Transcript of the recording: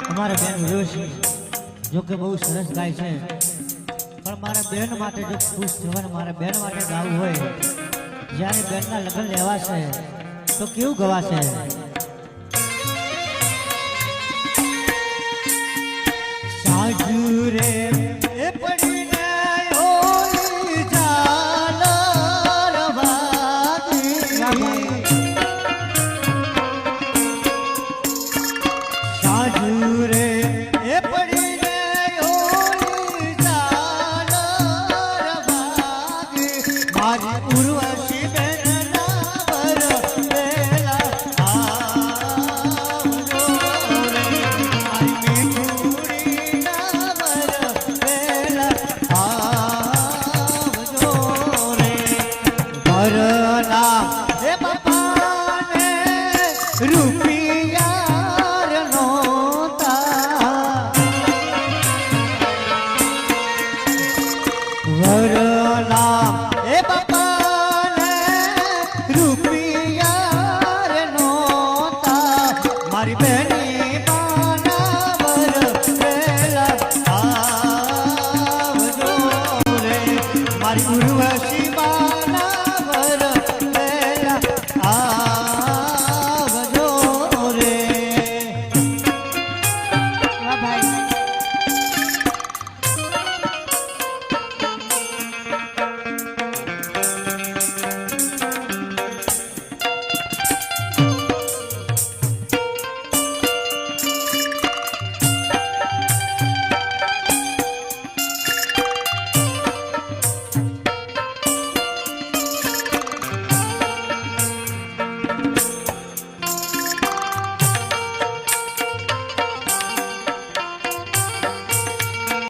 અમારે બેન જોશી જો કે બહુ સરસ ગાય છે, પણ મારા બેન માટે જો ખુશ થવાનું મારા બેન માટે ગાવું હોય, જ્યારે બેનના લગ્ન લેવાશે તો કેવું ગવાશે? સાજુ રે એ પડીને ઓલી ઝાલર વાગી, સાજુ રે એ પડીને ઓલી ઝાલર વાગી, મારી ઉર્વશી બેનના વરવેલા આવજો રે, મારી મીઠુડીના વરવેલા આવજો રે, ઘરના એ બાપાને રૂપિયા